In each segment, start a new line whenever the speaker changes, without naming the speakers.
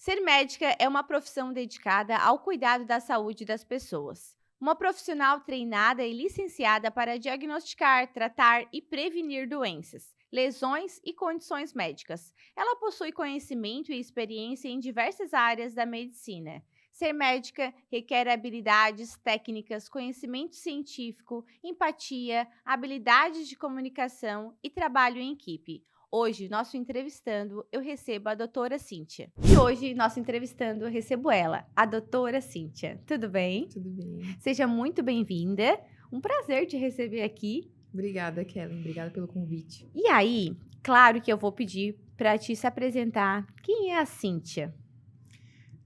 Ser médica é uma profissão dedicada ao cuidado da saúde das pessoas. Uma profissional treinada e licenciada para diagnosticar, tratar e prevenir doenças, lesões e condições médicas. Ela possui conhecimento e experiência em diversas áreas da medicina. Ser médica requer habilidades técnicas, conhecimento científico, empatia, habilidades de comunicação e trabalho em equipe. Hoje, nosso entrevistando, eu recebo a doutora Cíntia. E hoje, nosso entrevistando, eu recebo ela, a doutora Cíntia. Tudo bem?
Tudo bem.
Seja muito bem-vinda. Um prazer te receber aqui.
Obrigada, Kellen. Obrigada pelo convite.
E aí, claro que eu vou pedir para te se apresentar. Quem é a Cíntia?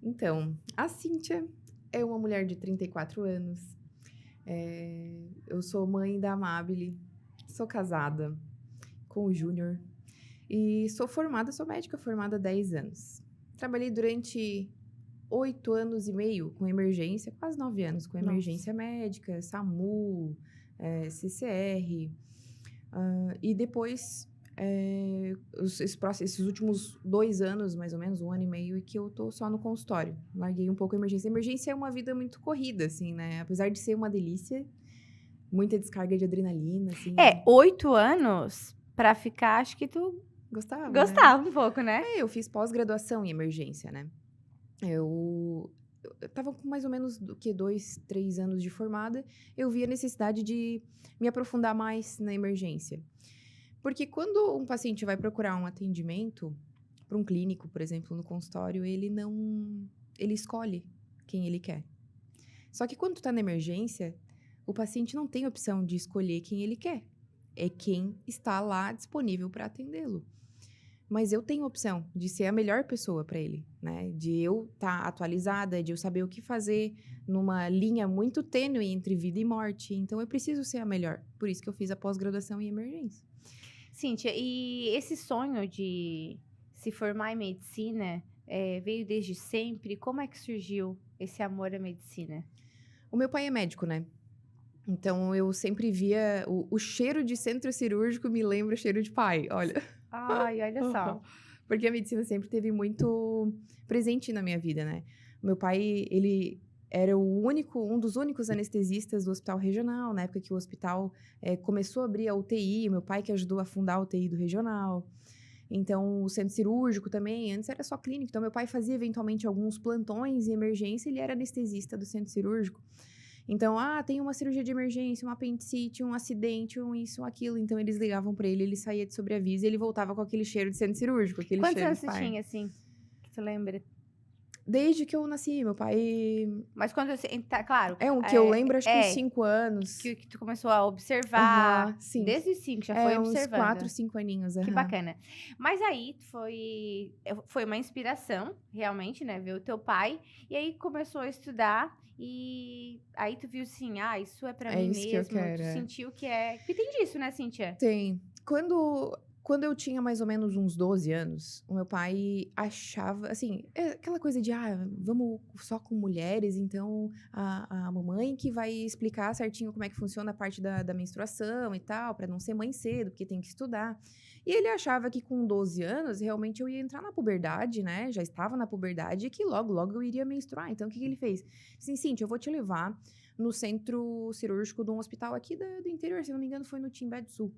Então, a Cíntia é uma mulher de 34 anos. Eu sou mãe da Amabile, sou casada com o Júnior e sou médica formada há 10 anos. Trabalhei durante 8 anos e meio com emergência, quase 9 anos com emergência médica, SAMU, CCR. E depois, esses últimos 2 anos, mais ou menos, 1 ano e meio, e que eu tô só no consultório. Larguei um pouco a emergência. Emergência é uma vida muito corrida, assim, né? Apesar de ser uma delícia, muita descarga de adrenalina, assim.
8 anos para ficar, acho que tu
Gostava, né?
gostava um pouco, né?
Eu fiz pós-graduação em emergência, né? Eu tava com mais ou menos 2, 3 anos de formada, eu vi a necessidade de me aprofundar mais na emergência. Porque quando um paciente vai procurar um atendimento para um clínico, por exemplo, no consultório, ele escolhe quem ele quer. Só que quando tu tá na emergência, o paciente não tem opção de escolher quem ele quer. É quem está lá disponível para atendê-lo. Mas eu tenho opção de ser a melhor pessoa para ele, né? De eu estar atualizada, de eu saber o que fazer numa linha muito tênue entre vida e morte. Então, eu preciso ser a melhor. Por isso que eu fiz a pós-graduação em emergência.
Cíntia, e esse sonho de se formar em medicina veio desde sempre? Como é que surgiu esse amor à medicina?
O meu pai é médico, né? Então, eu sempre via... O cheiro de centro cirúrgico me lembra cheiro de pai, olha.
Ai, olha só.
Porque a medicina sempre teve muito presente na minha vida, né? Meu pai, ele era um dos únicos anestesistas do hospital regional, na época que o hospital começou a abrir a UTI, meu pai que ajudou a fundar a UTI do regional. Então, o centro cirúrgico também, antes era só clínico, então meu pai fazia eventualmente alguns plantões em emergência, ele era anestesista do centro cirúrgico. Então, tem uma cirurgia de emergência, um apendicite, um acidente, um isso, um aquilo. Então, eles ligavam pra ele, ele saía de sobreaviso e ele voltava com aquele cheiro de centro cirúrgico, aquele
Quantos
cheiro
anos
de
você
pai.
tinha, assim, que tu lembra?
Desde que eu nasci, meu pai...
Mas quando você, claro,
Que eu lembro, acho que uns 5 anos.
que tu começou a observar,
Aham, sim.
desde os 5, já foi
Uns 4,
observando.
5 aninhos,
Que
aham.
bacana. Mas aí foi uma inspiração, realmente, né? Ver o teu pai. E aí começou a estudar. E aí tu viu assim, isso é pra
É
mim
isso que eu
mesmo.
quero,
Tu sentiu que é. Que tem disso, né, Cíntia?
Tem. Quando eu tinha mais ou menos uns 12 anos, o meu pai achava, assim, aquela coisa de, vamos só com mulheres, então a mamãe que vai explicar certinho como é que funciona a parte da menstruação e tal, pra não ser mãe cedo, porque tem que estudar. E ele achava que com 12 anos, realmente eu ia entrar na puberdade, né? Já estava na puberdade e que logo, logo eu iria menstruar. Então, o que ele fez? Assim, Cintia, eu vou te levar no centro cirúrgico de um hospital aqui do interior, se não me engano, foi no Timbé do Sul.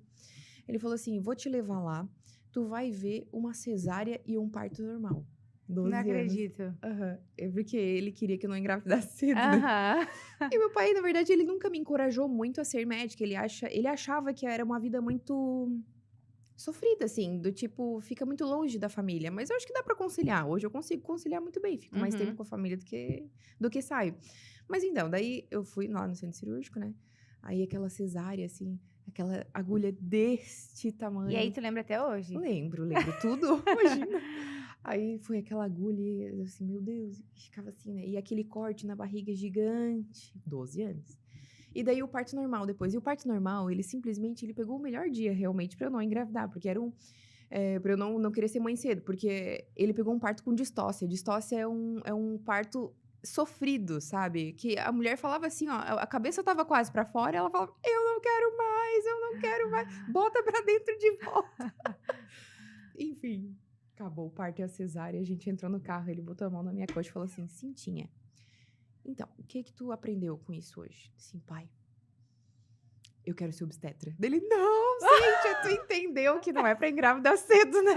Ele falou assim: vou te levar lá, tu vai ver uma cesárea e um parto normal.
Não
12 anos.
acredito.
Aham. É porque ele queria que eu não engravidasse cedo, né?
Aham.
E meu pai, na verdade, ele nunca me encorajou muito a ser médica. Ele achava que era uma vida muito sofrida, assim, do tipo, fica muito longe da família. Mas eu acho que dá pra conciliar. Hoje eu consigo conciliar muito bem. Fico mais tempo
Uhum.
com a família do que saio. Mas então, daí eu fui lá no centro cirúrgico, né? Aí aquela cesárea, assim, aquela agulha deste
E aí
tamanho.
tu lembra até hoje?
Lembro tudo, imagina. Aí foi aquela agulha, e eu assim, meu Deus, e ficava assim, né? E aquele corte na barriga gigante, 12 anos. E daí o parto normal depois. E o parto normal, ele simplesmente ele pegou o melhor dia, realmente, pra eu não engravidar, porque era pra eu não querer ser mãe cedo, porque ele pegou um parto com distócia. Distócia é um parto sofrido, sabe? Que a mulher falava assim, ó, a cabeça tava quase pra fora, e ela falava, eu não quero mais, bota pra dentro de volta. Enfim, Acabou o parto e a cesárea, a gente entrou no carro, ele botou a mão na minha coxa e falou assim, Cintinha, então, o que que tu aprendeu com isso hoje? Assim, pai, eu quero ser obstetra. Dele, não, Cíntia, tu entendeu que não é pra engravidar cedo, né?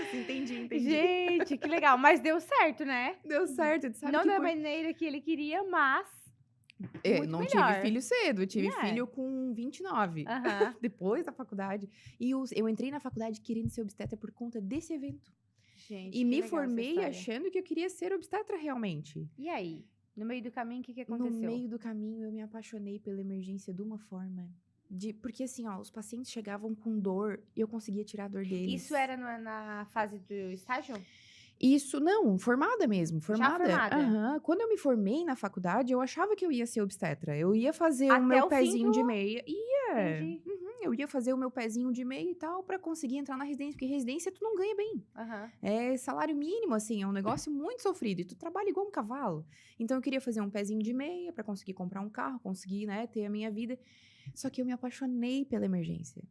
Assim, entendi.
Gente, que legal. Mas deu certo, né?
Deu certo, tu sabe
Não
que
da maneira que ele queria, mas muito
não tive
melhor.
filho cedo, eu tive
Né?
filho com 29,
Aham.
depois da faculdade. E eu entrei na faculdade querendo ser obstetra por conta desse evento.
Gente,
E
que
me
legal essa
formei
história.
achando que eu queria ser obstetra realmente.
E aí? No meio do caminho, o que
No
aconteceu?
meio do caminho, eu me apaixonei pela emergência de uma forma. Porque assim, ó, os pacientes chegavam com dor e eu conseguia tirar a dor deles.
Isso era na fase do estágio?
Isso, não, formada mesmo, formada.
formada?
Aham. Quando eu me formei na faculdade, eu achava que eu ia ser obstetra. Eu ia fazer o
Até
meu
o fim
pezinho
do...
de meia.
Entendi.
Eu ia fazer o meu pezinho de meia e tal pra conseguir entrar na residência, porque residência tu não ganha bem.
Aham.
É salário mínimo, assim, é um negócio muito sofrido. E tu trabalha igual um cavalo. Então eu queria fazer um pezinho de meia pra conseguir comprar um carro, conseguir, né, ter a minha vida. Só que eu me apaixonei pela emergência.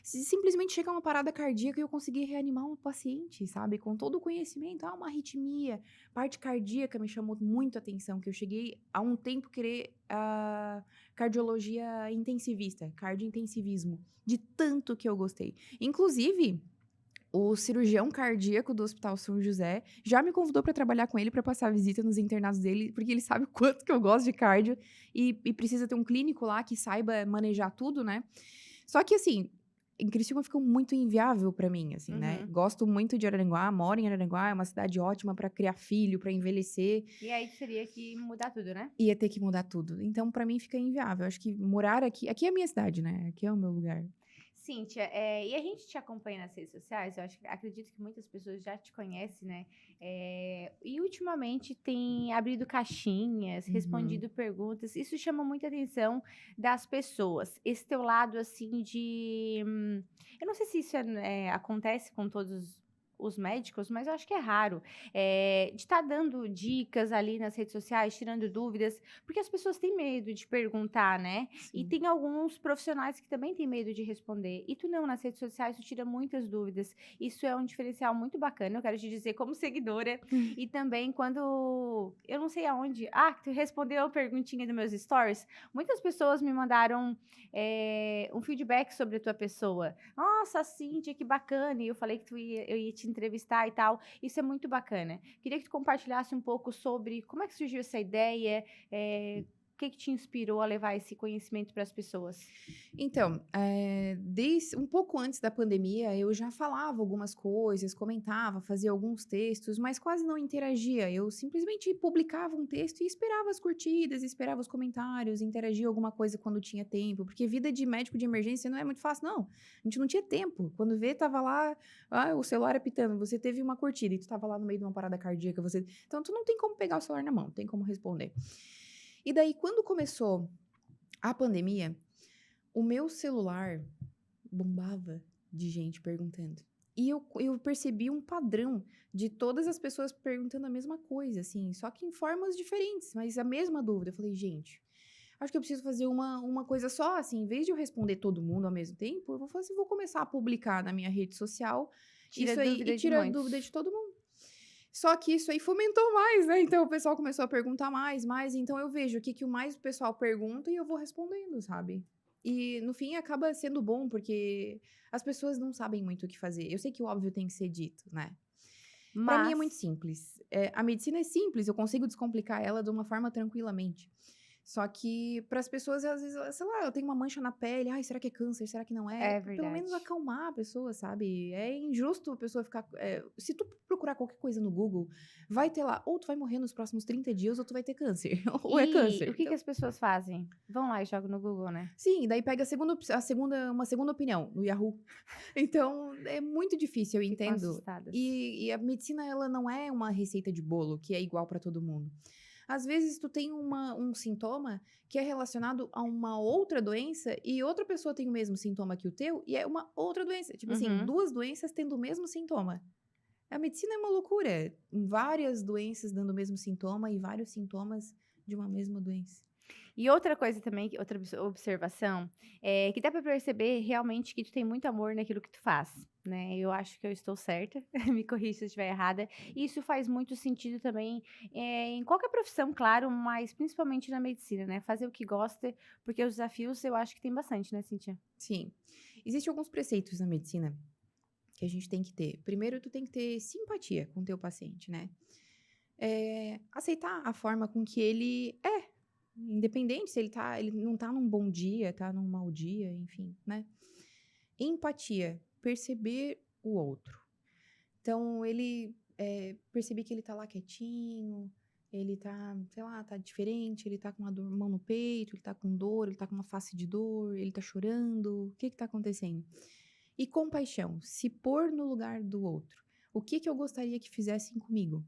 Se simplesmente chegar uma parada cardíaca e eu conseguir reanimar um paciente, sabe? Com todo o conhecimento, uma arritmia, parte cardíaca me chamou muito a atenção, que eu cheguei há um tempo querer a cardiologia intensivista, cardiointensivismo, de tanto que eu gostei. Inclusive, o cirurgião cardíaco do Hospital São José já me convidou para trabalhar com ele para passar visita nos internados dele, porque ele sabe o quanto que eu gosto de cardio e precisa ter um clínico lá que saiba manejar tudo, né? Só que assim, em Criciúma ficou muito inviável para mim, assim, né?
Uhum.
Gosto muito de Araranguá, moro em Araranguá, é uma cidade ótima para criar filho, para envelhecer,
E aí teria que mudar tudo, né?
ia ter que mudar tudo. Então, para mim fica inviável. Acho que morar aqui é a minha cidade, né? Aqui é o meu lugar.
Cíntia, e a gente te acompanha nas redes sociais, acredito que muitas pessoas já te conhecem, né? E ultimamente tem abrido caixinhas,
Uhum.
respondido perguntas, isso chama muita atenção das pessoas. Esse teu lado, assim, de... eu não sei se isso acontece com todos os médicos, mas eu acho que é raro, de estar dando dicas ali nas redes sociais, tirando dúvidas, porque as pessoas têm medo de perguntar, né? E
Sim.
tem alguns profissionais que também têm medo de responder. E tu não, nas redes sociais, tu tira muitas dúvidas. Isso é um diferencial muito bacana, eu quero te dizer como seguidora. E também quando, eu não sei aonde, tu respondeu a perguntinha dos meus stories, muitas pessoas me mandaram um feedback sobre a tua pessoa. Nossa, Cíntia, que bacana. E eu falei que eu ia te entrevistar e tal. Isso é muito bacana. Queria que tu compartilhasse um pouco sobre como é que surgiu essa ideia, o que te inspirou a levar esse conhecimento para as pessoas?
Então, desde um pouco antes da pandemia, eu já falava algumas coisas, comentava, fazia alguns textos, mas quase não interagia. Eu simplesmente publicava um texto e esperava as curtidas, esperava os comentários, interagia alguma coisa quando tinha tempo, porque vida de médico de emergência não é muito fácil, não. A gente não tinha tempo. Quando vê, tava lá, o celular apitando, você teve uma curtida e tu tava lá no meio de uma parada cardíaca, então tu não tem como pegar o celular na mão, não tem como responder. E daí, quando começou a pandemia, o meu celular bombava de gente perguntando. E eu percebi um padrão de todas as pessoas perguntando a mesma coisa, assim, só que em formas diferentes, mas a mesma dúvida. Eu falei, gente, acho que eu preciso fazer uma coisa só, assim, em vez de eu responder todo mundo ao mesmo tempo, eu vou começar a publicar na minha rede social
Tira
isso aí
dúvida
e
de
tira a
muitos.
dúvida de todo mundo. Só que isso aí fomentou mais, né? Então o pessoal começou a perguntar mais. Então eu vejo o que mais o pessoal pergunta e eu vou respondendo, sabe? E no fim acaba sendo bom, porque as pessoas não sabem muito o que fazer. Eu sei que o óbvio tem que ser dito, né? Pra mim é muito
Mas
simples. A medicina é simples, eu consigo descomplicar ela de uma forma tranquilamente. Só que para as pessoas, às vezes, sei lá, eu tenho uma mancha na pele, ai, será que é câncer? Será que não é?
é
Pelo menos
verdade.
acalmar a pessoa, sabe? É injusto a pessoa ficar. Se tu procurar qualquer coisa no Google, vai ter lá, ou tu vai morrer nos próximos 30 dias, ou tu vai ter câncer. Ou é
E
câncer.
o que as pessoas fazem? Vão lá e jogam no Google, né?
Sim, daí pega uma segunda opinião no Yahoo. Então, é muito difícil, eu
Ficam
entendo.
assustadas.
E a medicina, ela não é uma receita de bolo que é igual para todo mundo. Às vezes, tu tem um sintoma que é relacionado a uma outra doença e outra pessoa tem o mesmo sintoma que o teu e é uma outra doença. Tipo assim,
Uhum.
duas doenças tendo o mesmo sintoma. A medicina é uma loucura. Várias doenças dando o mesmo sintoma e vários sintomas de uma mesma doença.
E outra coisa também, outra observação, é que dá para perceber realmente que tu tem muito amor naquilo que tu faz, né. Eu acho que eu estou certa, me corrija se eu estiver errada. E isso faz muito sentido também, em qualquer profissão, claro, mas principalmente na medicina, né, fazer o que gosta, porque os desafios eu acho que tem bastante, né, Cíntia?
Sim. Existem alguns preceitos na medicina que a gente tem que ter. Primeiro, tu tem que ter simpatia com o teu paciente, né? Aceitar a forma com que ele é, independente se ele não tá num bom dia, tá num mau dia, enfim, né? Empatia, perceber o outro. Então, perceber que ele tá lá quietinho, ele tá, sei lá, tá diferente, ele tá com uma mão no peito, ele tá com dor, ele tá com uma face de dor, ele tá chorando, o que que tá acontecendo? E compaixão, se pôr no lugar do outro. O que que eu gostaria que fizessem comigo?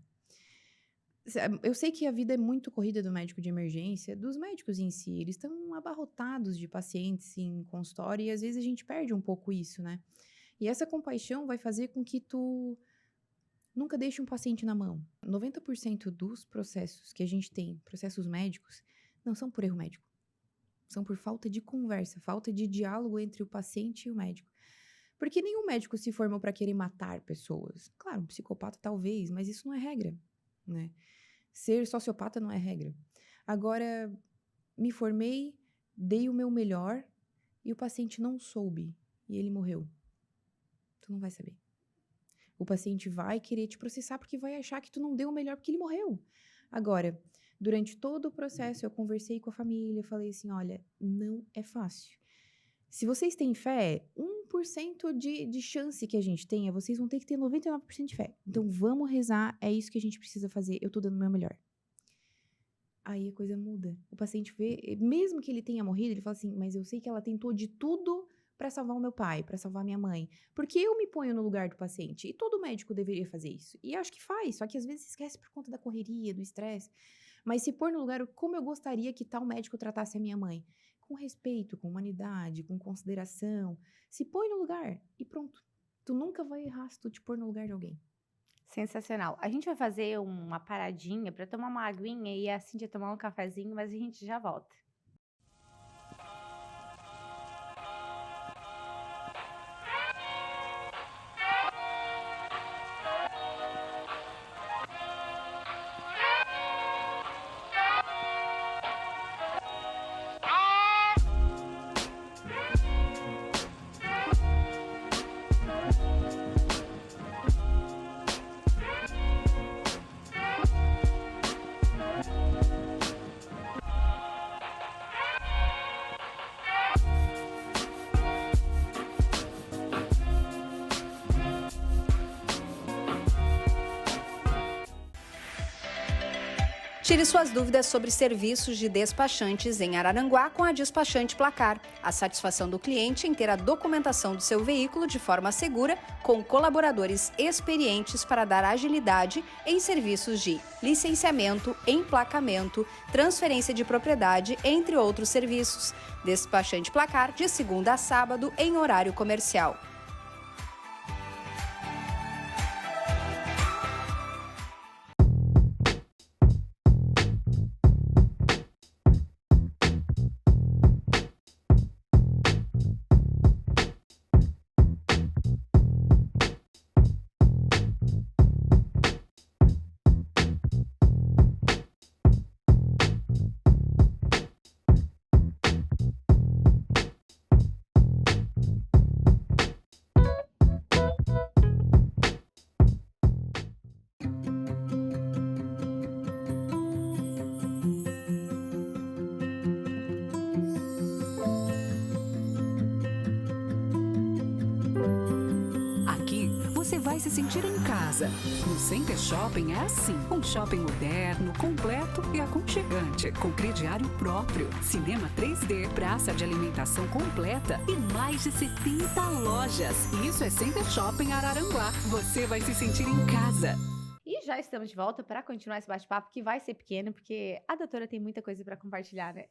Eu sei que a vida é muito corrida do médico de emergência, dos médicos em si, eles estão abarrotados de pacientes em consultório e às vezes a gente perde um pouco isso, né? E essa compaixão vai fazer com que tu nunca deixe um paciente na mão. 90% dos processos que a gente tem, processos médicos, não são por erro médico. São por falta de conversa, falta de diálogo entre o paciente e o médico. Porque nenhum médico se formou para querer matar pessoas. Claro, um psicopata talvez, mas isso não é regra, né? Ser sociopata não é regra. Agora, me formei, dei o meu melhor e o paciente não soube e ele morreu. Tu não vai saber. O paciente vai querer te processar porque vai achar que tu não deu o melhor porque ele morreu. Agora, durante todo o processo, eu conversei com a família, falei assim, olha, não é fácil. Se vocês têm fé, 1% de chance que a gente tenha, vocês vão ter que ter 99% de fé. Então, vamos rezar, é isso que a gente precisa fazer, eu tô dando o meu melhor. Aí a coisa muda. O paciente vê, mesmo que ele tenha morrido, ele fala assim, mas eu sei que ela tentou de tudo para salvar o meu pai, para salvar minha mãe. Porque eu me ponho no lugar do paciente. E todo médico deveria fazer isso. E acho que faz, só que às vezes esquece por conta da correria, do estresse. Mas se pôr no lugar, como eu gostaria que tal médico tratasse a minha mãe? Com respeito, com humanidade, com consideração. Se põe no lugar e pronto. Tu nunca vai errar se tu te pôr no lugar de alguém.
Sensacional. A gente vai fazer uma paradinha para tomar uma aguinha e a Cíntia tomar um cafezinho, mas a gente já volta.
Tire suas dúvidas sobre serviços de despachantes em Araranguá com a Despachante Placar. A satisfação do cliente em ter a documentação do seu veículo de forma segura, com colaboradores experientes para dar agilidade em serviços de licenciamento, emplacamento, transferência de propriedade, entre outros serviços. Despachante Placar, de segunda a sábado, em horário comercial.
Você vai se sentir em casa. No Center Shopping é assim. Um shopping moderno, completo e aconchegante, com crediário próprio, cinema 3D, praça de alimentação completa e mais de 70 lojas. Isso é Center Shopping Araranguá. Você vai se sentir em casa.
E E já estamos de volta para continuar esse bate-papo, que vai ser pequeno, porque a doutora tem muita coisa para compartilhar, né?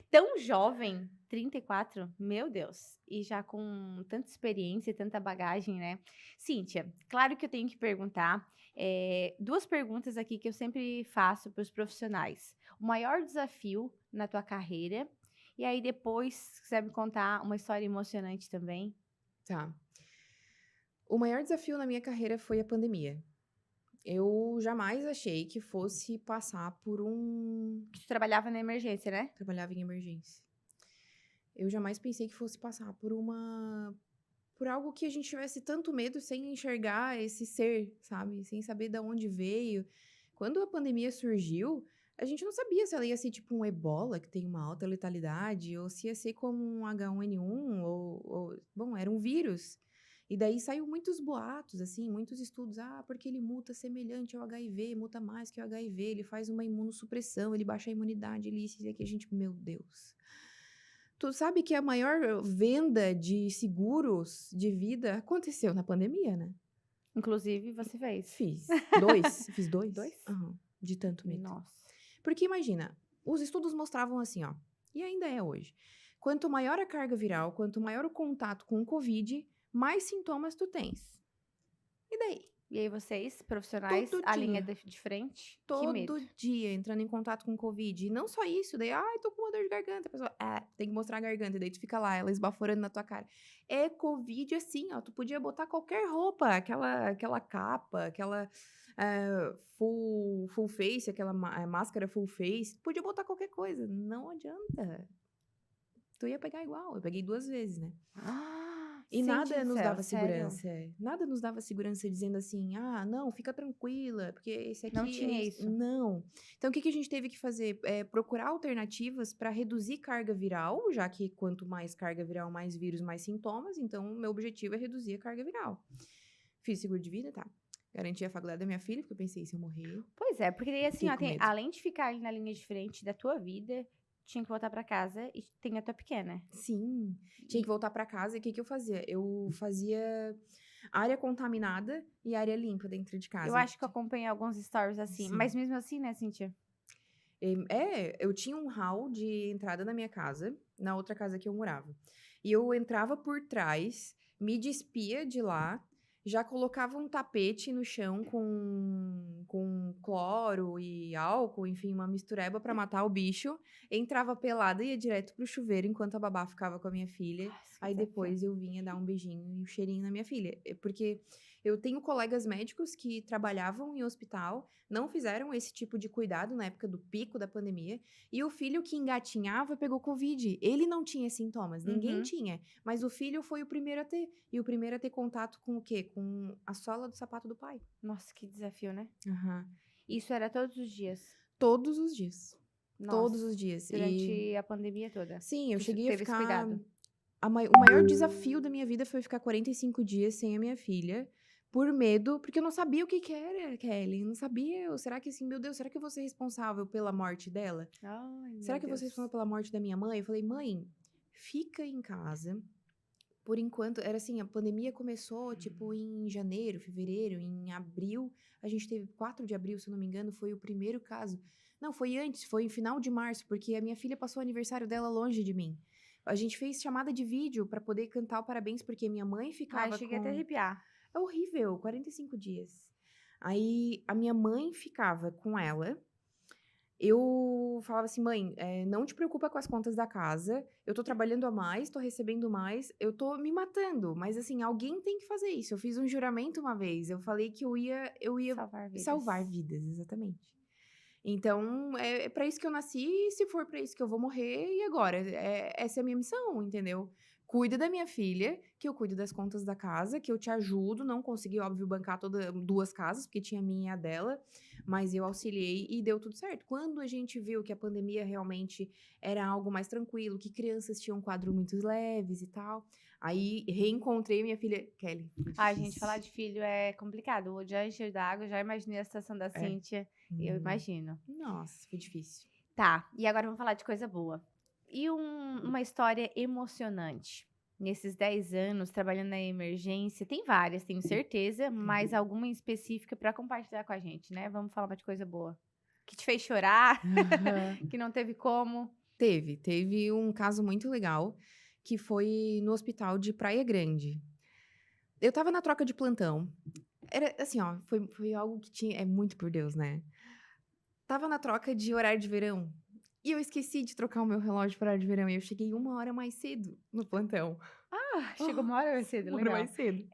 Tão jovem, 34, meu Deus, e já com tanta experiência e tanta bagagem, né? Cíntia, claro que eu tenho que perguntar, duas perguntas aqui que eu sempre faço para os profissionais. O maior desafio na tua carreira, e aí depois, se quiser me contar uma história emocionante também.
Tá. O maior desafio na minha carreira foi a pandemia. Eu jamais achei que fosse passar por
Que tu trabalhava na emergência, né?
Trabalhava em emergência. Eu jamais pensei que fosse passar por algo que a gente tivesse tanto medo sem enxergar esse ser, sabe? Sem saber de onde veio. Quando a pandemia surgiu, a gente não sabia se ela ia ser tipo um ebola, que tem uma alta letalidade, ou se ia ser como um H1N1, bom, era um vírus. E daí saiu muitos boatos, assim, muitos estudos. Porque ele muta semelhante ao HIV, muta mais que o HIV, ele faz uma imunossupressão, ele baixa a imunidade, ele isso e aqui a gente, meu Deus. Tu sabe que a maior venda de seguros de vida aconteceu na pandemia, né?
Inclusive, você fez.
Fiz 2.
2?
Aham, de tanto medo.
Nossa.
Porque imagina, os estudos mostravam assim, ó, e ainda é hoje. Quanto maior a carga viral, quanto maior o contato com o Covid, mais sintomas tu tens. E daí?
E aí vocês, profissionais,
Todo
a linha
dia.
de frente, que
Todo
medo.
dia entrando em contato com o Covid. E não só isso, daí, tô com uma dor de garganta. A pessoa, tem que mostrar a garganta. E daí tu fica lá, ela esbaforando na tua cara. É Covid assim, ó. Tu podia botar qualquer roupa, aquela capa, aquela full face, aquela máscara full face. Tu podia botar qualquer coisa. Não adianta. Tu ia pegar igual. Eu peguei 2 vezes, né? E
Gente
nada
do
nos
céu,
dava
sério?
segurança. Nada nos dava segurança dizendo assim, não, fica tranquila, porque esse aqui
Não tinha isso.
Não. Então, o que a gente teve que fazer? Procurar alternativas para reduzir carga viral, já que quanto mais carga viral, mais vírus, mais sintomas. Então, meu objetivo é reduzir a carga viral. Fiz seguro de vida, tá. Garanti a faculdade da minha filha, porque eu pensei, se eu morrer...
Pois é, porque daí assim,
Fiquei
ó,
com medo.
além de ficar ali na linha de frente da tua vida, tinha que voltar pra casa e tem a tua pequena.
Sim, tinha que voltar para casa e o que eu fazia? Eu fazia área contaminada e área limpa dentro de casa.
Eu acho que eu acompanhei alguns stories assim,
Sim.
mas mesmo assim, né, Cíntia?
Eu tinha um hall de entrada na minha casa, na outra casa que eu morava. E eu entrava por trás, me despia de lá, já colocava um tapete no chão com cloro e álcool, enfim, uma mistureba para matar o bicho. Entrava pelada e ia direto pro chuveiro enquanto a babá ficava com a minha filha.
Nossa, que
Aí
desafio.
depois eu vinha dar um beijinho e um cheirinho na minha filha. Porque eu tenho colegas médicos que trabalhavam em hospital, não fizeram esse tipo de cuidado na época do pico da pandemia, e o filho que engatinhava pegou Covid. Ele não tinha sintomas, ninguém
Uhum.
tinha, mas o filho foi o primeiro a ter. E o primeiro a ter contato com o quê? Com a sola do sapato do pai.
Nossa, que desafio, né?
Aham.
Isso era todos os dias.
Todos os dias.
Nossa,
Todos os dias.
durante a pandemia toda.
Sim, eu
Tu
cheguei a
teve esse
ficar...
cuidado.
O maior desafio da minha vida foi ficar 45 dias sem a minha filha, por medo, porque eu não sabia o que era, Kelly. Eu não sabia. Será que assim, meu Deus, será que eu vou ser responsável pela morte dela?
Ai,
Será
meu
que eu vou ser
Deus.
responsável pela morte da minha mãe? Eu falei, mãe, fica em casa. Por enquanto, era assim, a pandemia começou, tipo, em janeiro, fevereiro, em abril. A gente teve 4 de abril, se eu não me engano, foi o primeiro caso. Não, foi antes, foi em final de março, porque a minha filha passou o aniversário dela longe de mim. A gente fez chamada de vídeo pra poder cantar o parabéns, porque minha mãe
Ai,
ficava
cheguei até a arrepiar.
É horrível, 45 dias. Aí, a minha mãe ficava com ela. Eu falava assim, mãe, não te preocupa com as contas da casa. Eu tô trabalhando a mais, tô recebendo mais, eu tô me matando. Mas assim, alguém tem que fazer isso. Eu fiz um juramento uma vez. Eu falei que eu ia
Salvar vidas.
salvar vidas, exatamente. Então, é pra isso que eu nasci, e se for pra isso que eu vou morrer, e agora? Essa é a minha missão, entendeu? Cuida da minha filha, que eu cuido das contas da casa, que eu te ajudo. Não consegui, óbvio, bancar 2 casas, porque tinha a minha e a dela, mas eu auxiliei e deu tudo certo. Quando a gente viu que a pandemia realmente era algo mais tranquilo, que crianças tinham quadros muito leves e tal, aí reencontrei minha filha, Kelly.
Ai, gente, falar de filho é complicado. O já encher d'água, já imaginei a situação da Cíntia. Eu imagino.
Nossa, foi difícil.
Tá, e agora vamos falar de coisa boa. E uma história emocionante? Nesses 10 anos, trabalhando na emergência, tem várias, tenho certeza, mas alguma em específica para compartilhar com a gente, né? Vamos falar uma de coisa boa. Que te fez chorar, que não teve como.
Teve um caso muito legal, que foi no hospital de Praia Grande. Eu tava na troca de plantão. Era assim, ó, foi algo que tinha. É muito por Deus, né? Tava na troca de horário de verão. E eu esqueci de trocar o meu relógio para horário de verão. E eu cheguei 1 hora mais cedo no plantão.
Chegou uma hora mais cedo,
1 hora
legal.
mais cedo.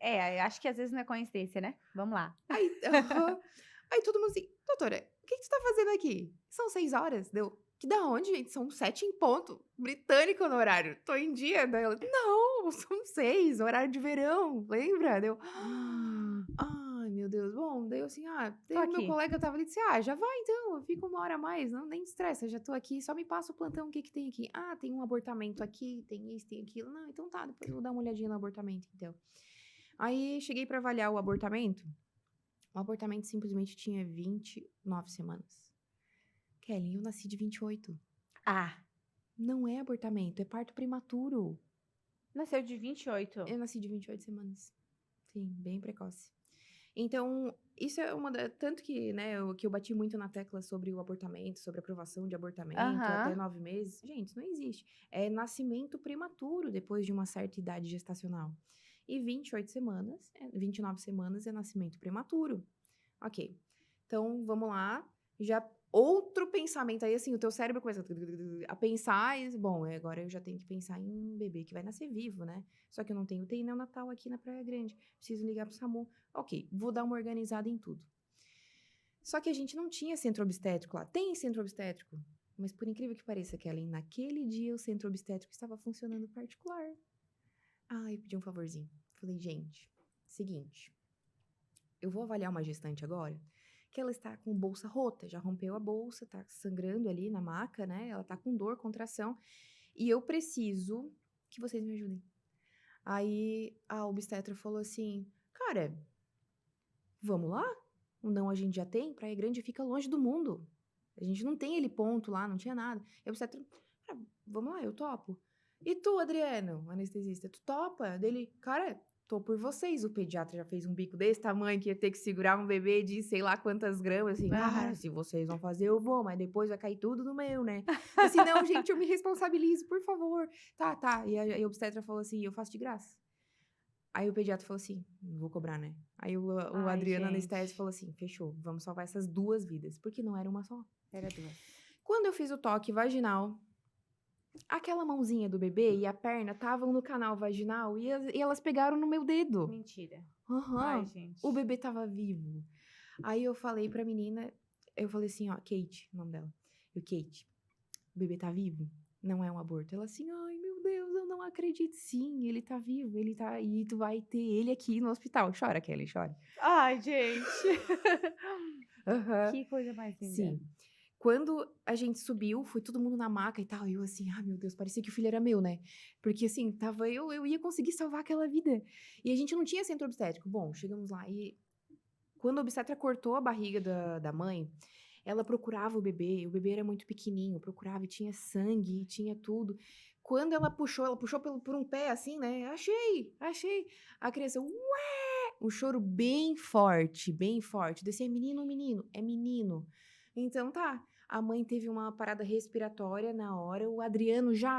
Acho que às vezes não é coincidência, né? Vamos lá.
Aí todo mundo assim, doutora, o que você tá fazendo aqui? São 6 horas. Deu. Que da onde, gente? São 7 em ponto. Britânico no horário. Tô em dia. Daí ela, não, são 6, horário de verão. Lembra? Deu. Ai, meu Deus. Bom, daí eu assim, daí o
aqui.
meu colega tava ali e disse, já vai então, eu fico 1 hora a mais, não, nem estressa, já tô aqui, só me passa o plantão, o que que tem aqui? Tem um abortamento aqui, tem isso, tem aquilo. Não, então tá, depois eu vou dar uma olhadinha no abortamento, então. Aí, cheguei pra avaliar o abortamento simplesmente tinha 29 semanas. Kelly, eu nasci de 28. Não é abortamento, é parto prematuro.
Nasceu de 28.
Eu nasci de 28 semanas. Sim, bem precoce. Então, isso é tanto que, né, que eu bati muito na tecla sobre o abortamento, sobre a aprovação de abortamento, até 9 meses. Gente, isso não existe. É nascimento prematuro depois de uma certa idade gestacional. E 29 semanas é nascimento prematuro. Ok. Então, vamos lá. Já outro pensamento aí, assim, o teu cérebro começa a pensar, e, bom, agora eu já tenho que pensar em um bebê que vai nascer vivo, né? Só que eu não tenho UTI neonatal aqui na Praia Grande. Preciso ligar pro SAMU. Ok, vou dar uma organizada em tudo. Só que a gente não tinha centro obstétrico lá. Tem centro obstétrico, mas por incrível que pareça, Kellen, naquele dia o centro obstétrico estava funcionando particular. Eu pedi um favorzinho. Falei, gente, seguinte, eu vou avaliar uma gestante agora, que ela está com bolsa rota, já rompeu a bolsa, tá sangrando ali na maca, né? Ela tá com dor, contração, e eu preciso que vocês me ajudem. Aí a obstetra falou assim, cara, vamos lá? O não a gente já tem, Praia Grande fica longe do mundo. A gente não tem ele ponto lá, não tinha nada. E a obstetra, cara, vamos lá, eu topo. E tu, Adriano, anestesista, tu topa? Dele, cara, tô por vocês. O pediatra já fez um bico desse tamanho que ia ter que segurar um bebê de sei lá quantas gramas, assim, se vocês vão fazer, eu vou, mas depois vai cair tudo no meu, né? Assim, não, gente, eu me responsabilizo, por favor. Tá. E a obstetra falou assim, eu faço de graça. Aí o pediatra falou assim, não vou cobrar, né? Aí o Adriano anestésico falou assim, fechou, vamos salvar essas 2 vidas. Porque não era uma só.
Era 2.
Quando eu fiz o toque vaginal, aquela mãozinha do bebê e a perna estavam no canal vaginal e elas pegaram no meu dedo.
Mentira.
Ai,
gente.
O bebê tava vivo. Aí eu falei pra menina, eu falei assim, Kate, o nome dela. Kate, o bebê tá vivo? Não é um aborto. Ela assim, ai meu Deus, eu não acredito. Sim, ele tá vivo, ele tá... E tu vai ter ele aqui no hospital. Chora, Kelly, chora.
Ai, gente. Que coisa mais linda.
Sim. Quando a gente subiu, foi todo mundo na maca e tal, e eu assim, meu Deus, parecia que o filho era meu, né? Porque assim, tava eu ia conseguir salvar aquela vida. E a gente não tinha centro obstétrico. Bom, chegamos lá e quando a obstetra cortou a barriga da mãe, ela procurava o bebê era muito pequenininho, procurava e tinha sangue, e tinha tudo. Quando ela puxou por um pé assim, né? Achei! A criança, ué! Um choro bem forte, bem forte. Desse, é menino. Então tá. A mãe teve uma parada respiratória na hora. O Adriano já,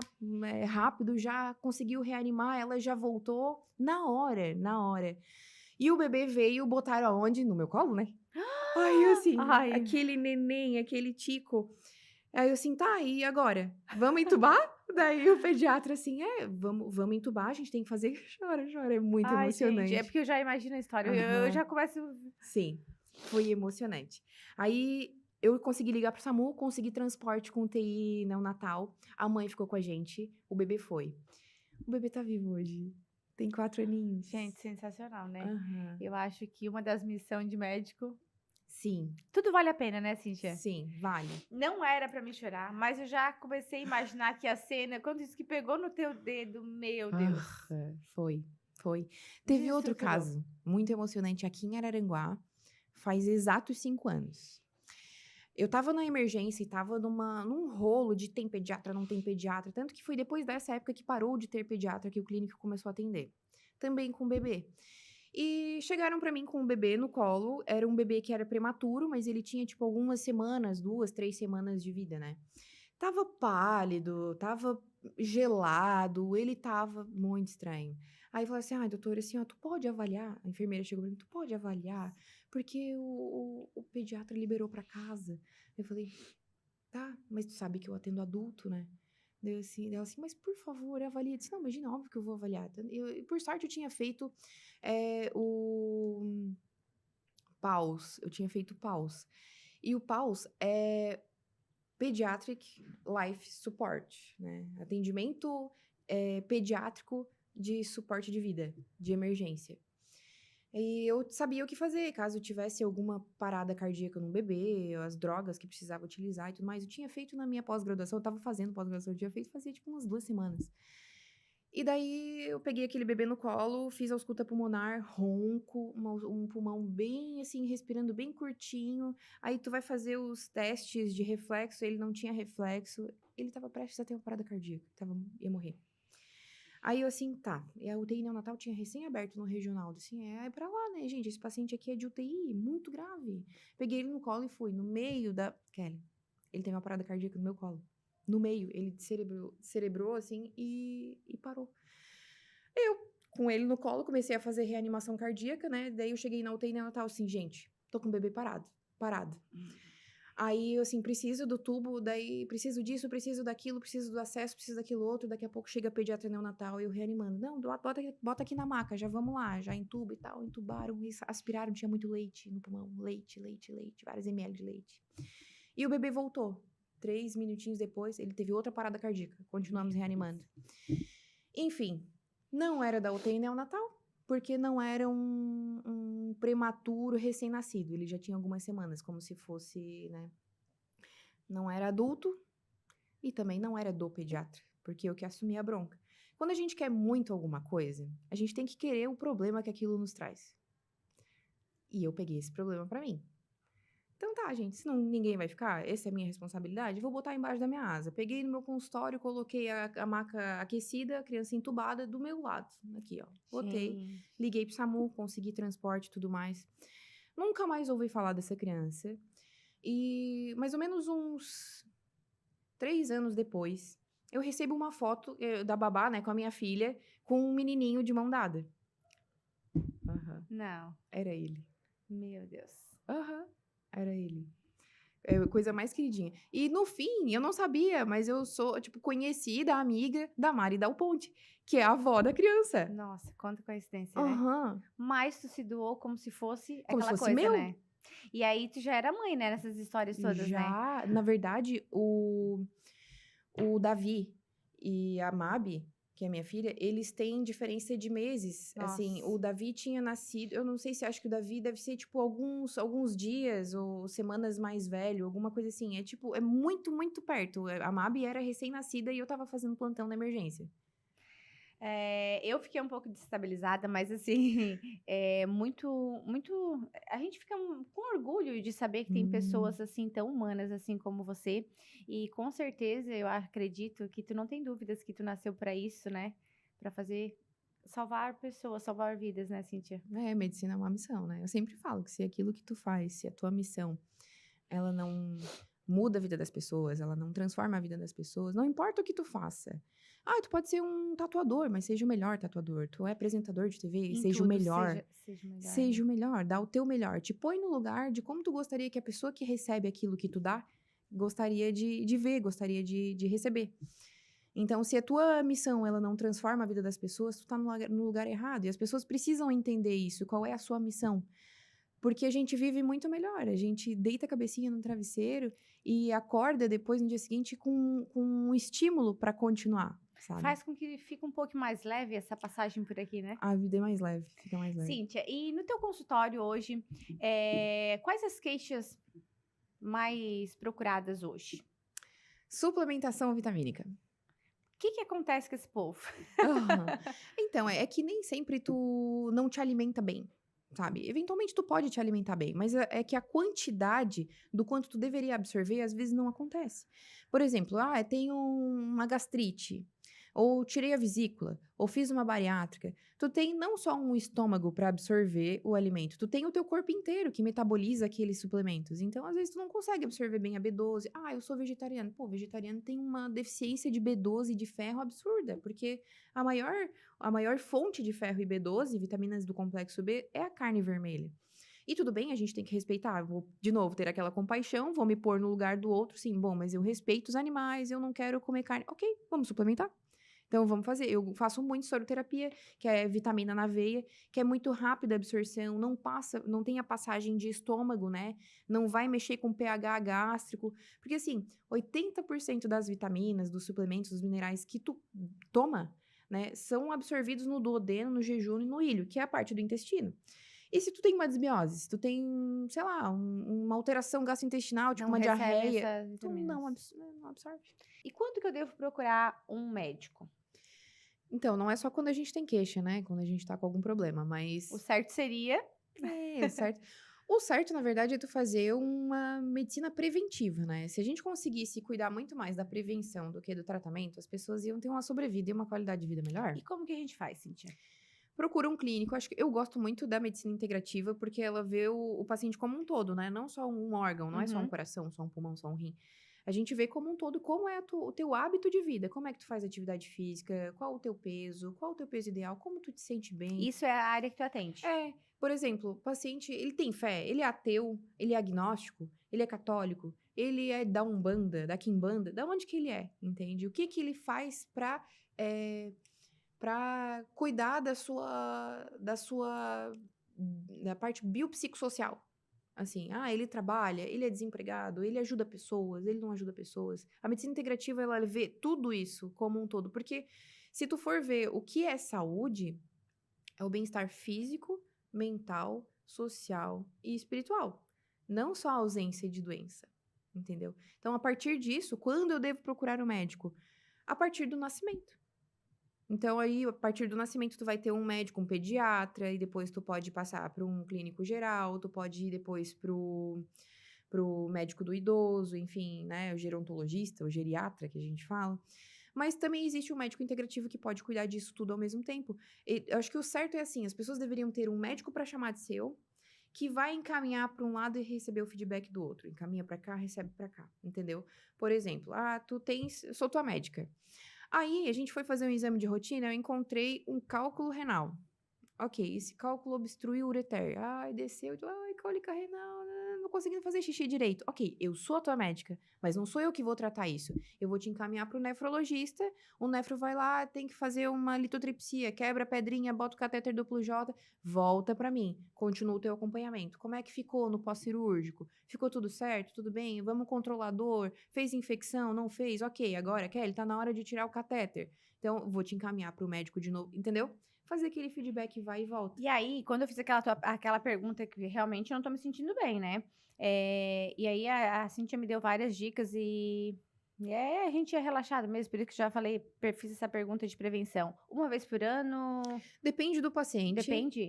rápido, já conseguiu reanimar. Ela já voltou na hora. E o bebê veio, botaram aonde? No meu colo, né? Aí eu assim, aquele neném, aquele tico. Aí eu assim, tá, e agora? Vamos entubar? Daí o pediatra assim, vamos entubar, a gente tem que fazer. Chora, é muito emocionante.
Gente, é porque eu já imagino a história, eu já começo...
Sim, foi emocionante. Aí eu consegui ligar pro SAMU, consegui transporte com UTI neonatal. A mãe ficou com a gente, o bebê foi. O bebê tá vivo hoje. Tem 4 aninhos.
Gente, sensacional, né? Eu acho que uma das missões de médico...
Sim.
Tudo vale a pena, né, Cíntia?
Sim, vale.
Não era pra me chorar, mas eu já comecei a imaginar que a cena, quando isso que pegou no teu dedo, meu Deus.
Foi. Teve outro caso muito emocionante aqui em Araranguá, faz exatos 5 anos. Eu tava na emergência e tava num rolo de tem pediatra, não tem pediatra. Tanto que foi depois dessa época que parou de ter pediatra que o clínico começou a atender. Também com bebê. E chegaram pra mim com um bebê no colo. Era um bebê que era prematuro, mas ele tinha, tipo, algumas semanas, 2, 3 semanas de vida, né? Tava pálido, tava gelado, ele tava muito estranho. Aí falou assim, doutora, assim, ó, tu pode avaliar? A enfermeira chegou pra mim, tu pode avaliar? Porque o pediatra liberou pra casa. Eu falei, tá, mas tu sabe que eu atendo adulto, né? Ela assim, mas por favor, avalie. Eu disse, não, imagina, óbvio que eu vou avaliar. Por sorte, eu tinha feito o PAUS. Eu tinha feito PAUS. E o PAUS é Pediatric Life Support, né? Atendimento pediátrico de suporte de vida, de emergência. E eu sabia o que fazer, caso tivesse alguma parada cardíaca num bebê, as drogas que precisava utilizar e tudo mais. Eu tinha feito na minha pós-graduação, eu tava fazendo pós-graduação, eu tinha feito, fazia tipo umas 2 semanas. E daí eu peguei aquele bebê no colo, fiz a ausculta pulmonar, ronco, um pulmão bem assim, respirando bem curtinho. Aí tu vai fazer os testes de reflexo, ele não tinha reflexo, ele tava prestes a ter uma parada cardíaca, ia morrer. Aí eu assim, tá, e a UTI neonatal tinha recém-aberto no regional, assim, é pra lá, né, gente, esse paciente aqui é de UTI, muito grave. Peguei ele no colo e fui, no meio da... Kelly, ele teve uma parada cardíaca no meu colo. No meio, ele cerebrou assim, e parou. Eu, com ele no colo, comecei a fazer reanimação cardíaca, né, daí eu cheguei na UTI neonatal, assim, gente, tô com o bebê parado. Aí, assim, preciso do tubo, daí preciso disso, preciso daquilo, preciso do acesso, preciso daquilo outro. Daqui a pouco chega a pediatra neonatal e eu reanimando. Não, bota aqui na maca, já vamos lá, já entuba e tal. Entubaram, aspiraram, tinha muito leite no pulmão. Leite, vários ml de leite. E o bebê voltou. 3 minutinhos depois, ele teve outra parada cardíaca. Continuamos reanimando. Enfim, não era da UTI neonatal, porque não era um prematuro recém-nascido. Ele já tinha algumas semanas, como se fosse, né? Não era adulto e também não era do pediatra, porque eu que assumi a bronca. Quando a gente quer muito alguma coisa, a gente tem que querer o problema que aquilo nos traz. E eu peguei esse problema pra mim. Então tá, gente, se ninguém vai ficar, essa é a minha responsabilidade, vou botar embaixo da minha asa. Peguei no meu consultório, coloquei a maca aquecida, a criança entubada do meu lado, aqui, ó. Botei, liguei pro SAMU, consegui transporte e tudo mais. Nunca mais ouvi falar dessa criança. E mais ou menos uns 3 anos depois, eu recebo uma foto da babá, né, com a minha filha, com um menininho de mão dada.
Não.
Era ele.
Meu Deus.
Era ele. É a coisa mais queridinha. E no fim, eu não sabia, mas eu sou, tipo, conhecida, amiga da Mari Dal Ponte, que é a avó da criança.
Nossa, quanta coincidência, né? Mas tu se doou como se fosse
Como se
aquela
fosse
coisa,
meu.
né? E aí tu já era mãe, né? Nessas histórias todas, né?
Já, na verdade, o Davi e a Mabi, que é minha filha, eles têm diferença de meses.
Nossa.
Assim, o Davi tinha nascido... Eu não sei se acho que o Davi deve ser, tipo, alguns dias ou semanas mais velho, alguma coisa assim. É, tipo, é muito, muito perto. A Mabi era recém-nascida e eu tava fazendo plantão na emergência.
Eu fiquei um pouco desestabilizada, mas assim, muito. A gente fica com orgulho de saber que tem pessoas assim tão humanas assim como você. E com certeza eu acredito que tu não tem dúvidas que tu nasceu para isso, né? Para salvar pessoas, salvar vidas, né, Cíntia?
Medicina é uma missão, né? Eu sempre falo que se aquilo que tu faz, se a tua missão, ela não muda a vida das pessoas, ela não transforma a vida das pessoas, não importa o que tu faça. Tu pode ser um tatuador, mas seja o melhor tatuador. Tu é apresentador de TV, seja o melhor. Seja o melhor, dá o teu melhor. Te põe no lugar de como tu gostaria que a pessoa que recebe aquilo que tu dá, gostaria de ver, gostaria de receber. Então, se a tua missão, ela não transforma a vida das pessoas, tu tá no lugar errado. E as pessoas precisam entender isso, qual é a sua missão. Porque a gente vive muito melhor, a gente deita a cabecinha no travesseiro e acorda depois, no dia seguinte, com um estímulo para continuar, sabe?
Faz com que fique um pouco mais leve essa passagem por aqui, né?
A vida é mais leve, fica mais leve.
Cíntia, e no teu consultório hoje, quais as queixas mais procuradas hoje?
Suplementação vitamínica.
O que acontece com esse povo?
Então, é que nem sempre tu não te alimenta bem. sabe? Eventualmente tu pode te alimentar bem, mas é que a quantidade do quanto tu deveria absorver, às vezes não acontece. Por exemplo, eu tenho uma gastrite, ou tirei a vesícula, ou fiz uma bariátrica. Tu tem não só um estômago para absorver o alimento, tu tem o teu corpo inteiro que metaboliza aqueles suplementos. Então, às vezes, tu não consegue absorver bem a B12. Eu sou vegetariano. Pô, vegetariano tem uma deficiência de B12 e de ferro absurda, porque a maior fonte de ferro e B12, vitaminas do complexo B, é a carne vermelha. E tudo bem, a gente tem que respeitar. Vou, de novo, ter aquela compaixão, vou me pôr no lugar do outro. Sim, bom, mas eu respeito os animais, eu não quero comer carne. Ok, vamos suplementar. Então, vamos fazer. Eu faço muito soroterapia, que é vitamina na veia, que é muito rápida a absorção, não tem a passagem de estômago, né? Não vai mexer com pH gástrico. Porque, assim, 80% das vitaminas, dos suplementos, dos minerais que tu toma, né, são absorvidos no duodeno, no jejum e no ilho, que é a parte do intestino. E se tu tem uma desbiose, se tu tem, sei lá, uma alteração gastrointestinal, tipo
Não
uma
recebe
diarreia,
essas
tu
vitaminas.
não absorve.
E quando que eu devo procurar um médico?
Então, não é só quando a gente tem queixa, né? Quando a gente tá com algum problema, mas...
O certo seria...
o certo... O certo, na verdade, é tu fazer uma medicina preventiva, né? Se a gente conseguisse cuidar muito mais da prevenção do que do tratamento, as pessoas iam ter uma sobrevida e uma qualidade de vida melhor.
E como que a gente faz, Cíntia?
Procura um clínico. Acho que eu gosto muito da medicina integrativa porque ela vê o paciente como um todo, né? Não só um órgão, não é só um coração, só um pulmão, só um rim. A gente vê como um todo como é o teu hábito de vida, como é que tu faz atividade física, qual o teu peso, qual o teu peso ideal, como tu te sente bem.
Isso é a área que tu atende.
Por exemplo, o paciente, ele tem fé, ele é ateu, ele é agnóstico, ele é católico, ele é da Umbanda, da Quimbanda, da onde que ele é, entende? O que que ele faz pra cuidar da parte biopsicossocial. Assim, ele trabalha, ele é desempregado, ele ajuda pessoas, ele não ajuda pessoas. A medicina integrativa, ela vê tudo isso como um todo, porque se tu for ver o que é saúde, é o bem-estar físico, mental, social e espiritual. Não só a ausência de doença, entendeu? Então, a partir disso, quando eu devo procurar um médico? A partir do nascimento. Então, aí, a partir do nascimento, tu vai ter um médico, um pediatra, e depois tu pode passar para um clínico geral, tu pode ir depois pro médico do idoso, enfim, né, o gerontologista, o geriatra, que a gente fala. Mas também existe um médico integrativo que pode cuidar disso tudo ao mesmo tempo. E eu acho que o certo é assim, as pessoas deveriam ter um médico para chamar de seu, que vai encaminhar para um lado e receber o feedback do outro. Encaminha para cá, recebe para cá, entendeu? Por exemplo, eu sou tua médica. Aí, a gente foi fazer um exame de rotina, eu encontrei um cálculo renal. Ok, esse cálculo obstruiu o ureter. Desceu, cólica renal, não conseguindo fazer xixi direito. Ok, eu sou a tua médica, mas não sou eu que vou tratar isso. Eu vou te encaminhar pro nefrologista, o nefro vai lá, tem que fazer uma litotripsia, quebra a pedrinha, bota o catéter duplo J, volta pra mim, continua o teu acompanhamento. Como é que ficou no pós-cirúrgico? Ficou tudo certo? Tudo bem? Vamos controlar a dor? Fez infecção? Não fez? Ok, agora, Kelly, tá na hora de tirar o catéter. Então, vou te encaminhar pro médico de novo, entendeu? Fazer aquele feedback vai e volta.
E aí, quando eu fiz aquela pergunta que realmente eu não tô me sentindo bem, né? E aí a Cíntia me deu várias dicas e a gente é relaxado mesmo, por isso que já falei, fiz essa pergunta de prevenção. Uma vez por ano?
Depende do paciente.
Depende?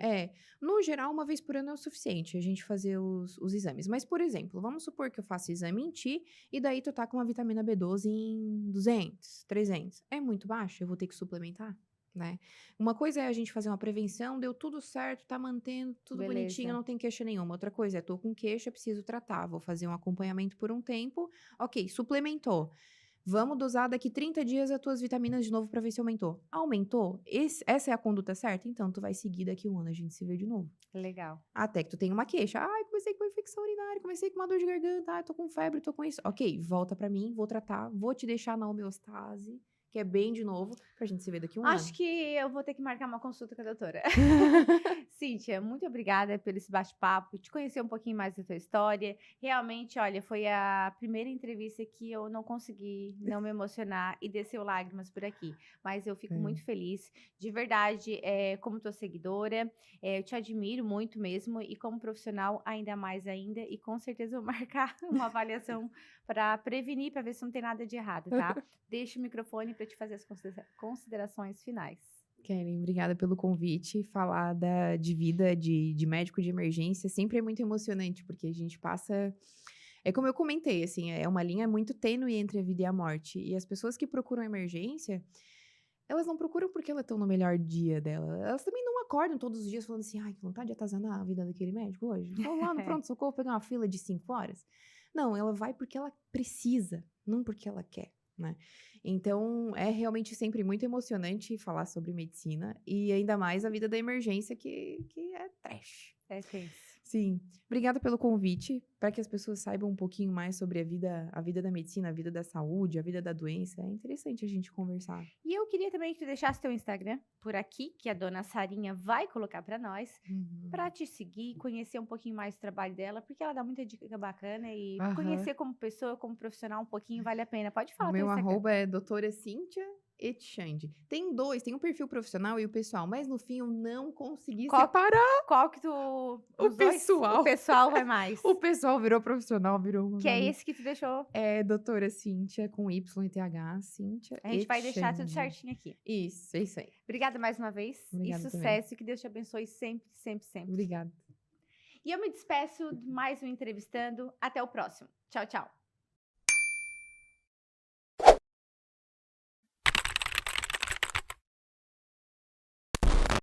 No geral, uma vez por ano é o suficiente a gente fazer os exames. Mas, por exemplo, vamos supor que eu faça exame em ti e daí tu tá com uma vitamina B12 em 200, 300. É muito baixo? Eu vou ter que suplementar? Né? Uma coisa é a gente fazer uma prevenção, deu tudo certo, tá mantendo tudo bonitinho, não tem queixa nenhuma. Outra coisa é, tô com queixa, preciso tratar, vou fazer um acompanhamento por um tempo. Ok, suplementou. Vamos dosar daqui 30 dias as tuas vitaminas de novo pra ver se aumentou. Aumentou? Essa é a conduta certa? Então, tu vai seguir daqui um ano, a gente se vê de novo.
Legal.
Até que tu tenha uma queixa. Comecei com uma infecção urinária, comecei com uma dor de garganta, tô com febre, tô com isso. Ok, volta pra mim, vou tratar, vou te deixar na homeostase, que é bem de novo, pra gente se ver daqui um ano.
Acho que eu vou ter que marcar uma consulta com a doutora. Cíntia, muito obrigada pelo esse bate-papo, te conhecer um pouquinho mais da tua história. Realmente, olha, foi a primeira entrevista que eu não consegui não me emocionar e desceu lágrimas por aqui. Mas eu fico muito feliz, de verdade, como tua seguidora, eu te admiro muito mesmo e como profissional ainda mais ainda e com certeza vou marcar uma avaliação para prevenir, para ver se não tem nada de errado, tá? Deixa o microfone para te fazer as considerações finais.
Kellen, obrigada pelo convite. Falar de vida de médico de emergência sempre é muito emocionante, porque a gente passa. É como eu comentei, assim, é uma linha muito tênue entre a vida e a morte. E as pessoas que procuram emergência, elas não procuram porque elas estão no melhor dia dela. Elas também não acordam todos os dias falando assim, ai, que vontade de atazanar a vida daquele médico hoje. Vou lá no pronto-socorro pegar uma fila de 5 horas. Não, ela vai porque ela precisa, não porque ela quer, né? Então, é realmente sempre muito emocionante falar sobre medicina. E ainda mais a vida da emergência, que é trash.
É tenso.
Sim. Obrigada pelo convite, para que as pessoas saibam um pouquinho mais sobre a vida da medicina, a vida da saúde, a vida da doença. É interessante a gente conversar.
E eu queria também que tu deixasse teu Instagram por aqui, que a dona Sarinha vai colocar pra nós, pra te seguir, conhecer um pouquinho mais do trabalho dela, porque ela dá muita dica bacana e
Aham.
conhecer como pessoa, como profissional um pouquinho vale a pena. Pode
O
falar teu
meu
Instagram.
arroba é doutora Cíntia Etchande. Tem um perfil profissional e o pessoal, mas no fim eu não consegui
Qual-
separar.
Qual que tu...
O
os dois?
pessoal.
O pessoal vai mais.
O pessoal virou profissional, virou uma
Que é
bagunça.
esse que tu deixou.
É doutora Cíntia, com Y e TH, Cíntia
A gente vai deixar tudo
Etchande.
certinho aqui.
Isso, é isso aí.
Obrigada mais uma vez.
Obrigada
E
também.
sucesso. Que Deus te abençoe sempre, sempre, sempre.
Obrigada.
E eu me despeço de mais um Entrevistando. Até o próximo. Tchau, tchau.